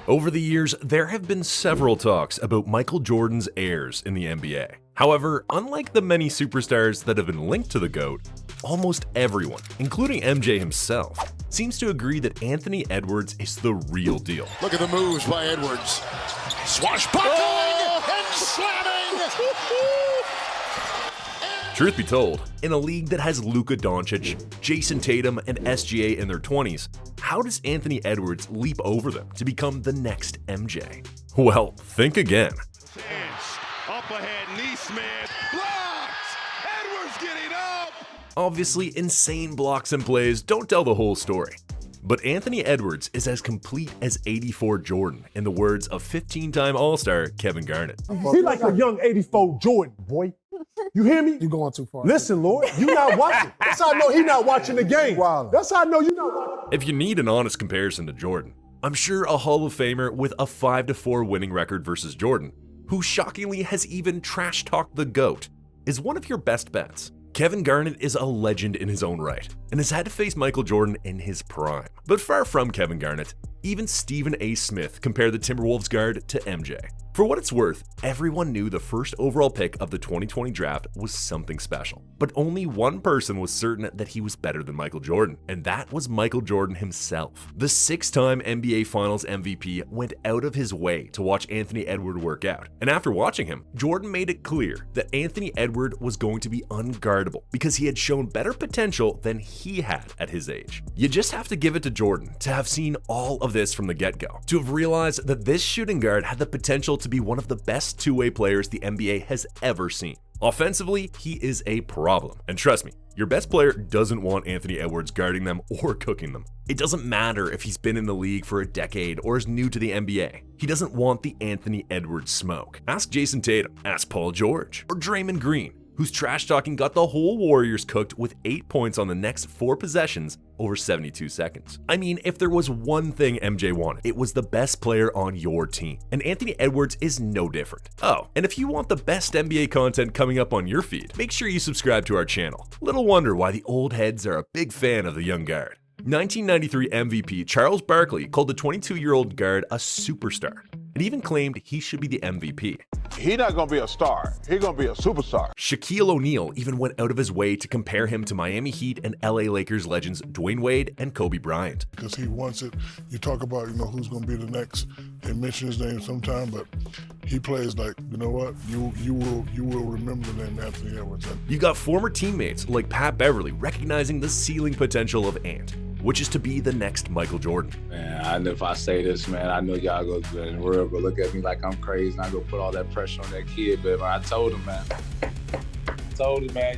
Over the years, there have been several talks about Michael Jordan's heirs in the NBA. However, unlike the many superstars that have been linked to the GOAT, almost everyone, including MJ himself, seems to agree that Anthony Edwards is the real deal. Look at the moves by Edwards. Swashbuckling and slamming! Truth be told, in a league that has Luka Doncic, Jason Tatum, and SGA in their 20s, how does Anthony Edwards leap over them to become the next MJ? Well, think again. Up ahead, Neesmith, blocked! Edwards getting up! Obviously, insane blocks and plays don't tell the whole story. But Anthony Edwards is as complete as 84 Jordan, in the words of 15-time All-Star Kevin Garnett. He like a young 84 Jordan, boy. You hear me? You're going too far. Listen, Lord, you not watching. That's how I know he not watching the game. Wow. That's how I know you not watching. If you need an honest comparison to Jordan, I'm sure a Hall of Famer with a 5-4 winning record versus Jordan, who shockingly has even trash-talked the GOAT, is one of your best bets. Kevin Garnett is a legend in his own right, and has had to face Michael Jordan in his prime. But far from Kevin Garnett, even Stephen A. Smith compared the Timberwolves guard to MJ. For what it's worth, everyone knew the first overall pick of the 2020 draft was something special. But only one person was certain that he was better than Michael Jordan, and that was Michael Jordan himself. The 6-time NBA Finals MVP went out of his way to watch Anthony Edwards work out, and after watching him, Jordan made it clear that Anthony Edwards was going to be unguardable because he had shown better potential than he had at his age. You just have to give it to Jordan to have seen all of this from the get-go, to have realized that this shooting guard had the potential to be one of the best two-way players the NBA has ever seen. Offensively, he is a problem. And trust me, your best player doesn't want Anthony Edwards guarding them or cooking them. It doesn't matter if he's been in the league for a decade or is new to the NBA. He doesn't want the Anthony Edwards smoke. Ask Jason Tatum, ask Paul George, or Draymond Green, whose trash talking got the whole Warriors cooked with 8 points on the next 4 possessions over 72 seconds. I mean, if there was one thing MJ wanted, it was the best player on your team. And Anthony Edwards is no different. Oh, and if you want the best NBA content coming up on your feed, make sure you subscribe to our channel. Little wonder why the old heads are a big fan of the young guard. 1993 MVP Charles Barkley called the 22-year-old guard a superstar, and even claimed he should be the MVP. He's not going to be a star. He's going to be a superstar. Shaquille O'Neal even went out of his way to compare him to Miami Heat and LA Lakers legends Dwayne Wade and Kobe Bryant. Because he wants it. You talk about, who's going to be the next. They mention his name sometime, but he plays like, you know what? You will remember the name Anthony Edwards. You got former teammates like Pat Beverly recognizing the ceiling potential of Ant, which is to be the next Michael Jordan. Man, I know if I say this, man, I know y'all in the world go look at me like I'm crazy and I go put all that pressure on that kid, but I told him, man,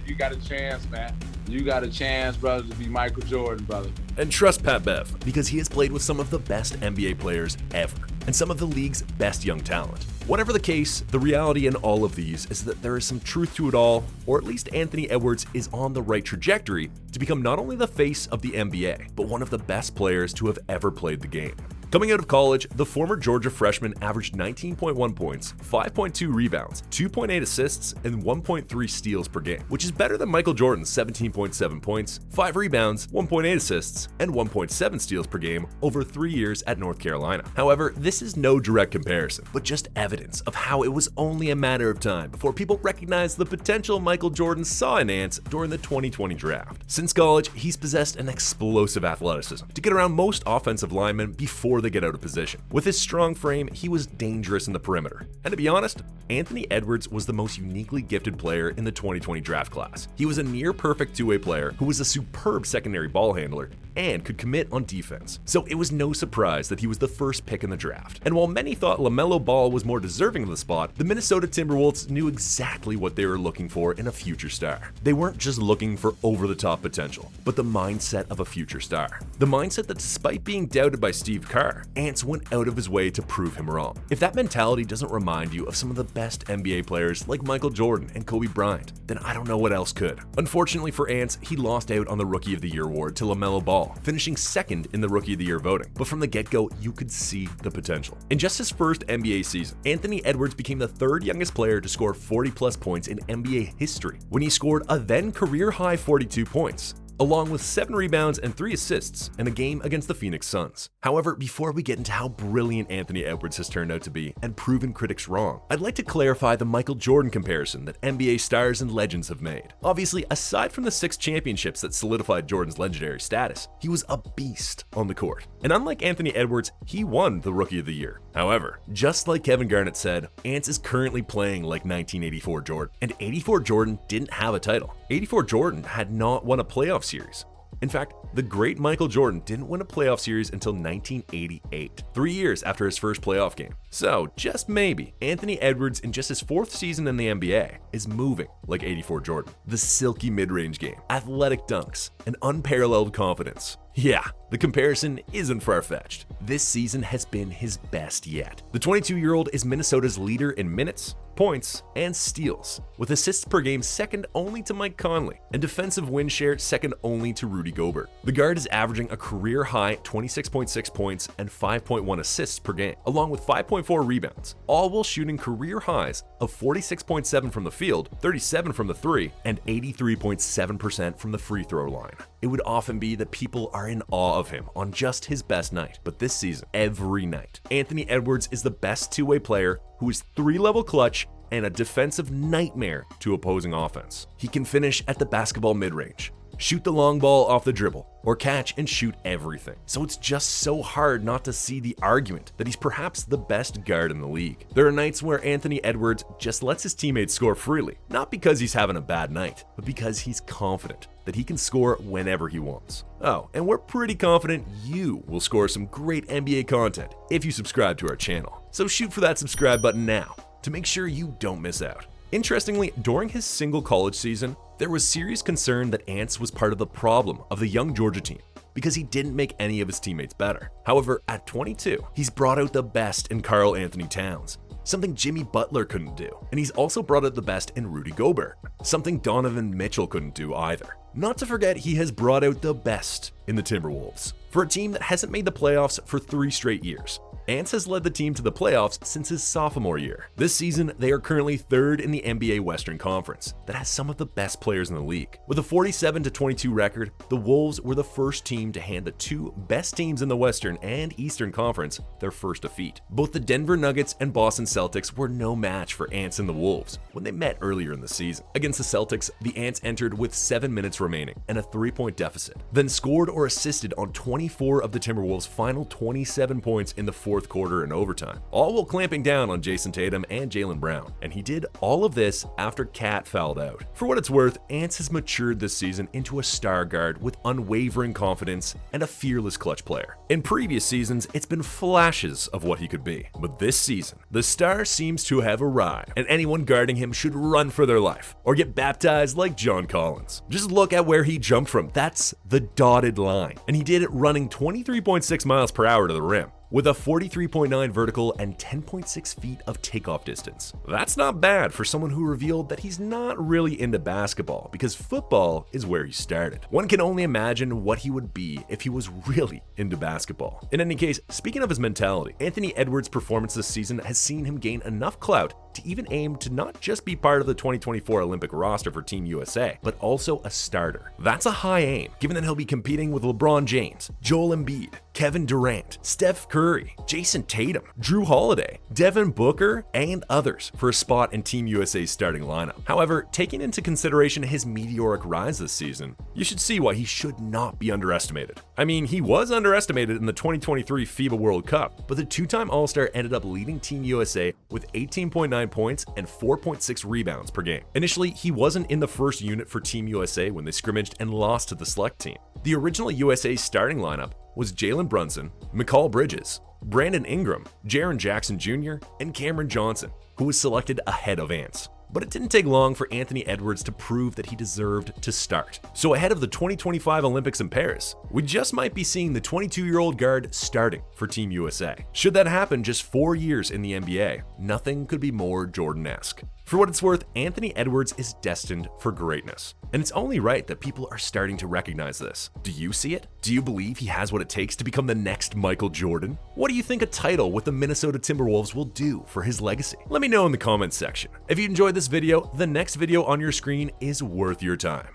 you got a chance, man. You got a chance, brother, to be Michael Jordan, brother. And trust Pat Bev, because he has played with some of the best NBA players ever, and some of the league's best young talent. Whatever the case, the reality in all of these is that there is some truth to it all, or at least Anthony Edwards is on the right trajectory to become not only the face of the NBA, but one of the best players to have ever played the game. Coming out of college, the former Georgia freshman averaged 19.1 points, 5.2 rebounds, 2.8 assists, and 1.3 steals per game, which is better than Michael Jordan's 17.7 points, 5 rebounds, 1.8 assists, and 1.7 steals per game over 3 years at North Carolina. However, this is no direct comparison, but just evidence of how it was only a matter of time before people recognized the potential Michael Jordan saw in Ant during the 2020 draft. Since college, he's possessed an explosive athleticism to get around most offensive linemen before they get out of position. With his strong frame, he was dangerous in the perimeter. And to be honest, Anthony Edwards was the most uniquely gifted player in the 2020 draft class. He was a near-perfect two-way player who was a superb secondary ball handler and could commit on defense. So it was no surprise that he was the first pick in the draft. And while many thought LaMelo Ball was more deserving of the spot, the Minnesota Timberwolves knew exactly what they were looking for in a future star. They weren't just looking for over-the-top potential, but the mindset of a future star. The mindset that despite being doubted by Steve Kerr, Ants went out of his way to prove him wrong. If that mentality doesn't remind you of some of the best NBA players like Michael Jordan and Kobe Bryant, then I don't know what else could. Unfortunately for Ants, he lost out on the Rookie of the Year award to LaMelo Ball, finishing second in the Rookie of the Year voting. But from the get-go, you could see the potential. In just his first NBA season, Anthony Edwards became the third youngest player to score 40-plus points in NBA history when he scored a then career-high 42 points. along with 7 rebounds and 3 assists in a game against the Phoenix Suns. However, before we get into how brilliant Anthony Edwards has turned out to be and proven critics wrong, I'd like to clarify the Michael Jordan comparison that NBA stars and legends have made. Obviously, aside from the 6 championships that solidified Jordan's legendary status, he was a beast on the court. And unlike Anthony Edwards, he won the Rookie of the Year. However, just like Kevin Garnett said, Ants is currently playing like 1984 Jordan, and 84 Jordan didn't have a title. 84 Jordan had not won a playoff series. In fact, the great Michael Jordan didn't win a playoff series until 1988, 3 years after his first playoff game. So, just maybe, Anthony Edwards in just his 4th season in the NBA is moving like 84 Jordan. The silky mid-range game, athletic dunks, and unparalleled confidence. Yeah, the comparison isn't far-fetched. This season has been his best yet. The 22-year-old is Minnesota's leader in minutes, points, and steals, with assists per game second only to Mike Conley, and defensive win share second only to Rudy Gobert. The guard is averaging a career-high 26.6 points and 5.1 assists per game, along with 5.4 rebounds, all while shooting career highs of 46.7 from the field, 37 from the 3, and 83.7% from the free throw line. It would often be that people are in awe of him on just his best night, but this season, every night, Anthony Edwards is the best two-way player who is 3-level clutch and a defensive nightmare to opposing offense. He can finish at the basketball mid-range, shoot the long ball off the dribble, or catch and shoot everything. So it's just so hard not to see the argument that he's perhaps the best guard in the league. There are nights where Anthony Edwards just lets his teammates score freely, not because he's having a bad night, but because he's confident that he can score whenever he wants. Oh, and we're pretty confident you will score some great NBA content if you subscribe to our channel. So shoot for that subscribe button now to make sure you don't miss out. Interestingly, during his single college season, there was serious concern that Ants was part of the problem of the young Georgia team because he didn't make any of his teammates better. However, at 22, he's brought out the best in Karl Anthony Towns, something Jimmy Butler couldn't do. And he's also brought out the best in Rudy Gobert, something Donovan Mitchell couldn't do either. Not to forget, he has brought out the best in the Timberwolves. For a team that hasn't made the playoffs for 3 straight years, Ants has led the team to the playoffs since his sophomore year. This season, they are currently 3rd in the NBA Western Conference that has some of the best players in the league. With a 47-22 record, the Wolves were the first team to hand the 2 best teams in the Western and Eastern Conference their first defeat. Both the Denver Nuggets and Boston Celtics were no match for Ants and the Wolves when they met earlier in the season. Against the Celtics, the Ants entered with 7 minutes remaining and a 3-point deficit, then scored or assisted on 24 of the Timberwolves' final 27 points in the 4th quarter and overtime, all while clamping down on Jason Tatum and Jaylen Brown. And he did all of this after Cat fouled out. For what it's worth, Ants has matured this season into a star guard with unwavering confidence and a fearless clutch player. In previous seasons, it's been flashes of what he could be, but this season, the star seems to have arrived, and anyone guarding him should run for their life or get baptized like John Collins. Just look at where he jumped from. That's the dotted line, and he did it running 23.6 miles per hour to the rim, with a 43.9 vertical and 10.6 feet of takeoff distance. That's not bad for someone who revealed that he's not really into basketball because football is where he started. One can only imagine what he would be if he was really into basketball. In any case, speaking of his mentality, Anthony Edwards' performance this season has seen him gain enough clout to even aim to not just be part of the 2024 Olympic roster for Team USA, but also a starter. That's a high aim, given that he'll be competing with LeBron James, Joel Embiid, Kevin Durant, Steph Curry, Jason Tatum, Drew Holiday, Devin Booker, and others for a spot in Team USA's starting lineup. However, taking into consideration his meteoric rise this season, you should see why he should not be underestimated. I mean, he was underestimated in the 2023 FIBA World Cup, but the 2-time All-Star ended up leading Team USA with 18.9 points and 4.6 rebounds per game. Initially, he wasn't in the first unit for Team USA when they scrimmaged and lost to the select team. The original USA starting lineup was Jalen Brunson, McCall Bridges, Brandon Ingram, Jaren Jackson Jr., and Cameron Johnson, who was selected ahead of Ants. But it didn't take long for Anthony Edwards to prove that he deserved to start. So ahead of the 2025 Olympics in Paris, we just might be seeing the 22-year-old guard starting for Team USA. Should that happen just 4 years in the NBA, nothing could be more Jordan-esque. For what it's worth, Anthony Edwards is destined for greatness. And it's only right that people are starting to recognize this. Do you see it? Do you believe he has what it takes to become the next Michael Jordan? What do you think a title with the Minnesota Timberwolves will do for his legacy? Let me know in the comments section. If you enjoyed this video, the next video on your screen is worth your time.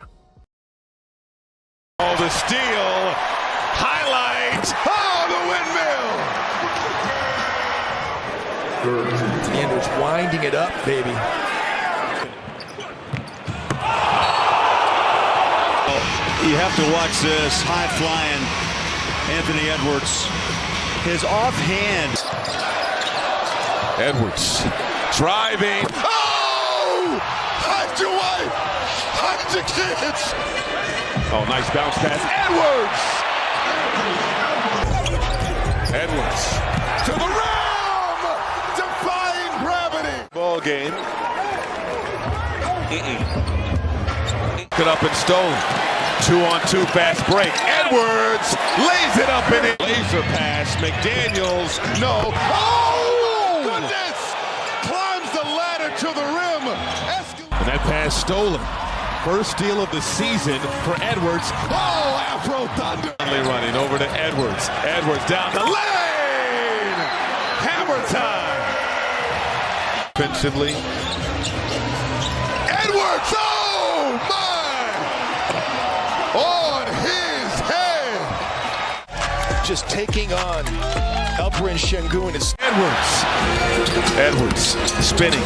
Oh, the steal. Highlight. Oh, the windmill. Anders winding it up, baby. You have to watch this high-flying Anthony Edwards. His offhand. Edwards driving. Oh! Hide your wife! Hide your kids! Oh, nice bounce pass. Edwards! Edwards to the rim! Defying gravity! Ball game. It up and stolen. 2-on-2 fast break. Edwards lays it up in it. Laser pass. McDaniels. No. Oh! Goodness! Climbs the ladder to the rim. And that pass stolen. First steal of the season for Edwards. Oh, Afro Thunder. Running over to Edwards. Edwards down the lane. Hammer time. Offensively. Edwards. Oh, my. On his head. Just taking on Alperin Şengün. Edwards spinning.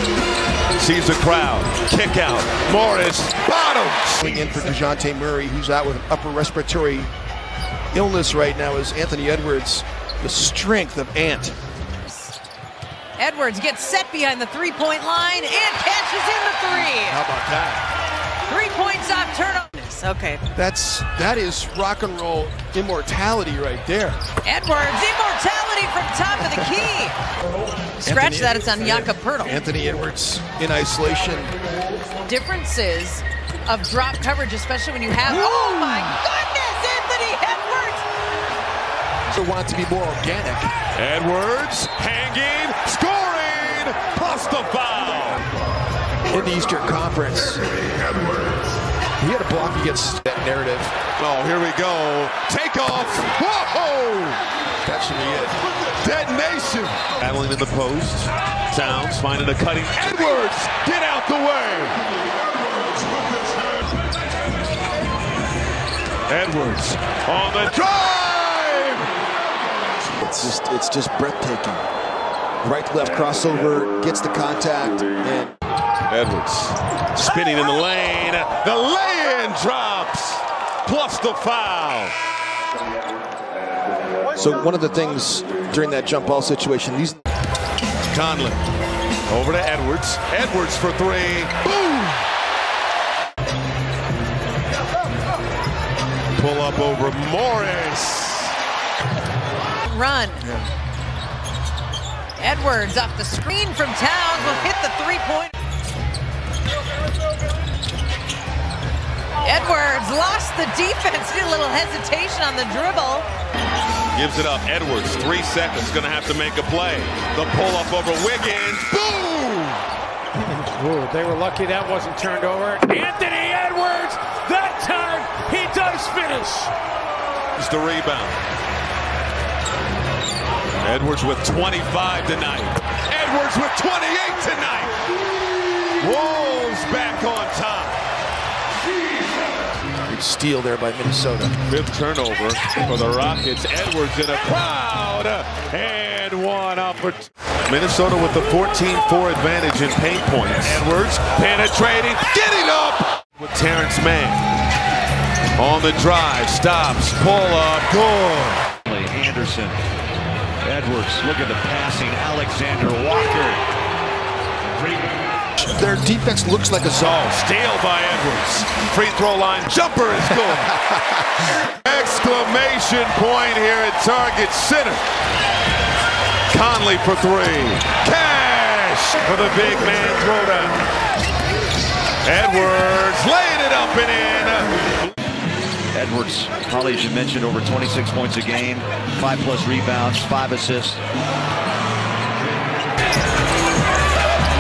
Sees the crowd. Kick out. Morris. Bottoms. Going in for DeJounte Murray, who's out with an upper respiratory illness right now, is Anthony Edwards. The strength of Ant. Edwards gets set behind the three-point line and catches in the three. How about that? 3 points off turnover. Okay. That is rock and roll immortality right there. Edwards, immortality from top of the key. Scratch that, it's on Jakob Poeltl. Anthony Edwards in isolation. Differences of drop coverage, especially when you have, oh my goodness, Anthony Edwards! So want it to be more organic. Edwards hanging, scoring, plus the foul. In the Eastern Conference, he had a block against that narrative. Oh, here we go. Take off. Whoa! That should be it. Detonation. Battling in the post. Towns finding a cutting. Edwards, get out the way. Edwards on the drive. It's just breathtaking. Right to left crossover, gets the contact, and Edwards spinning in the lane. The lay-in drops, plus the foul. So one of the things during that jump ball situation, these Conley over to Edwards. Edwards for three. Boom! Pull up over Morris. Run. Edwards off the screen from Towns will hit the three-point. Edwards lost the defense, did a little hesitation on the dribble. Gives it up. Edwards, 3 seconds, gonna have to make a play. The pull-up over Wiggins. Boom! Ooh, they were lucky that wasn't turned over. Anthony Edwards, that time he does finish. It's the rebound. Edwards with 25 tonight. Edwards with 28 tonight. Wolves back on top. big steal there by Minnesota. 5th turnover for the Rockets. Edwards in a crowd. And one opportunity. Minnesota with the 14-4 advantage in paint points. Edwards penetrating, getting up with Terrence Mann. On the drive, stops, pull up, good. Anderson, Edwards, look at the passing, Alexander Walker. Their defense looks like a zone. Steal by Edwards. Free throw line, jumper is good. Exclamation point here at Target Center. Conley for 3. Cash for the big man throwdown. Edwards laying it up and in. Edwards, probably as you mentioned, over 26 points a game, 5+ rebounds, 5 assists.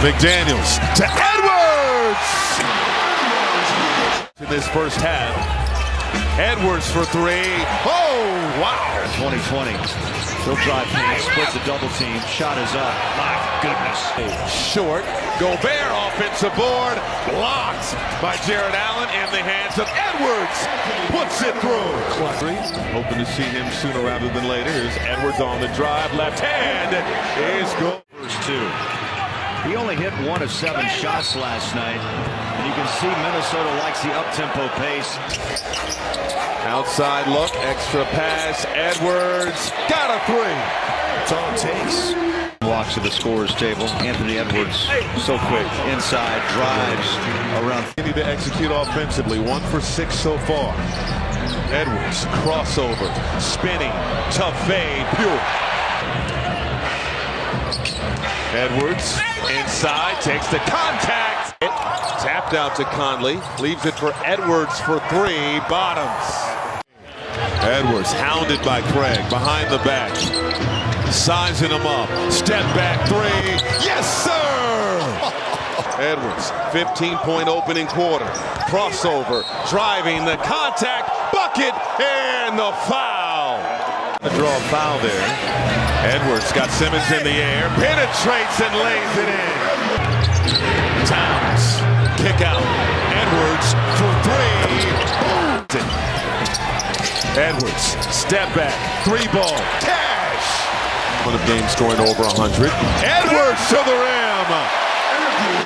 McDaniels to Edwards! In this first half, Edwards for 3. Oh, wow! 2020, he'll drive paint, split the double team, shot is up. My goodness. Short, Gobert offensive board, blocked. by Jared Allen in the hands of Edwards. Puts it through. Hoping to see him sooner rather than later. Here's Edwards on the drive. Left hand is good. First two. He only hit 1 of 7 shots last night. And you can see Minnesota likes the up-tempo pace. Outside look, extra pass. Edwards got a three. That's all it takes. Walks to the scorer's table. Anthony Edwards, so quick. Inside, drives around. Need to execute offensively. 1 for 6 so far. Edwards, crossover, spinning, tough fade, pure. Edwards, inside, takes the contact. Tapped out to Conley, leaves it for Edwards for 3, bottoms. Edwards hounded by Craig, behind the back. Sizing him up, step back 3, yes sir! Edwards, 15-point opening quarter. Crossover, driving the contact, bucket, and the foul. Draw a foul there. Edwards got Simmons in the air, penetrates and lays it in. Towns, kick out. Edwards for 3. Edwards, step back, 3-ball, cash. One of games scoring over 100. Edwards to the rim.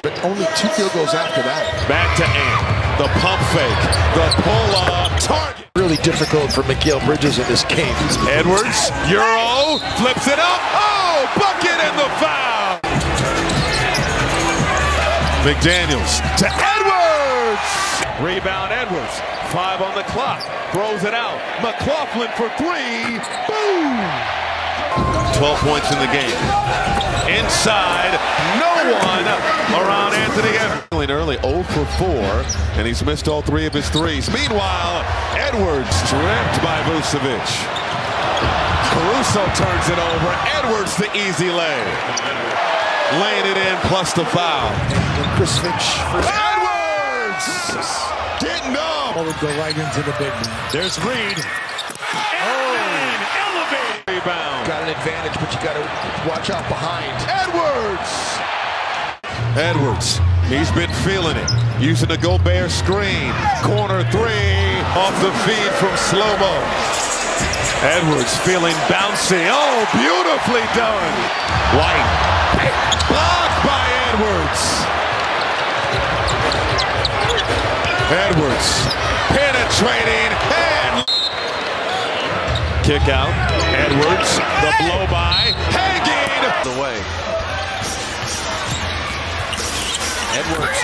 But only 2 field goals after that. Back to Ant. The pump fake. The pull-up. Target. Really difficult for Mikal Bridges in this game. Edwards. Euro. Flips it up. Oh! Bucket and the foul. McDaniels to Edwards. Rebound Edwards. 5 on the clock. Throws it out. McLaughlin for 3. Boom! 12 points in the game. Inside, no one around Anthony Edwards. Early 0 for 4, and he's missed all 3 of his threes. Meanwhile, Edwards stripped by Vucevic. Caruso turns it over. Edwards the easy lay. Laying it in plus the foul. And Chris Finch for Edwards! Getting up. That would go right into the big man. There's Reed. Elevate. Rebound. got an advantage, but you got to watch out behind. Edwards, he's been feeling it. Using a Gobert screen. Corner 3, off the feed from slow-mo. Edwards feeling bouncy. Oh, beautifully done. White, blocked by Edwards. Edwards, penetrating, and kick out. Edwards, the blow by, hanging away. Edwards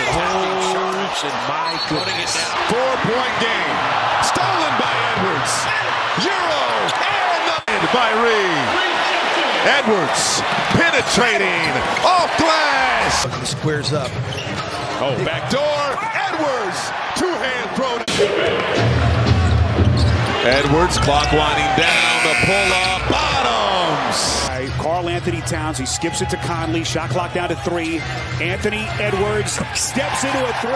and my goodness. 4-point game. Stolen by Edwards. Euro and by Reed. Edwards penetrating off glass. Squares up. Oh, back door. Edwards. Two-hand throw. Edwards, clock winding down. The pull-up. Bottoms. Karl Anthony Towns, he skips it to Conley. Shot clock down to 3. Anthony Edwards steps into a 3.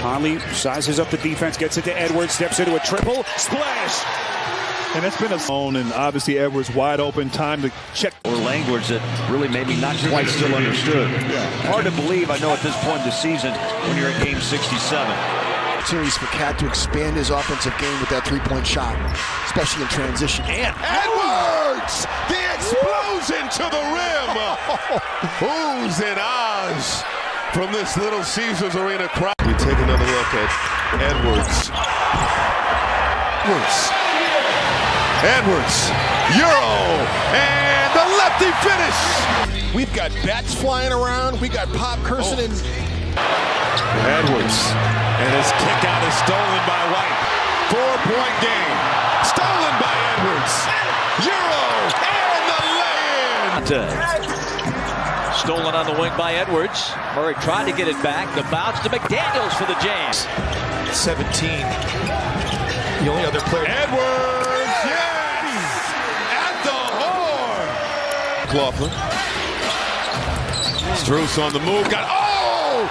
Conley sizes up the defense, gets it to Edwards, steps into a triple. Splash! And it's been a zone, and obviously Edwards wide open, time to check. Or language that really maybe not quite still understood. Hard to believe, I know, at this point in the season when you're at game 67. Opportunities for Cat to expand his offensive game with that three-point shot, especially in transition. And Edwards! The explosion to the rim! Who's in Oz from this Little Caesars Arena crowd? We take another look at Edwards. Edwards, Euro, and the lefty finish! We've got bats flying around. We got Pop Curson and Edwards, and his kick out is stolen by White. 4-point game, stolen by Edwards. Euro, and the lay-in! Stolen on the wing by Edwards. Murray tried to get it back. The bounce to McDaniels for the Jays. 17. The only other player. Edwards, yes! At the horn! McLaughlin. Strus on the move. Got, oh!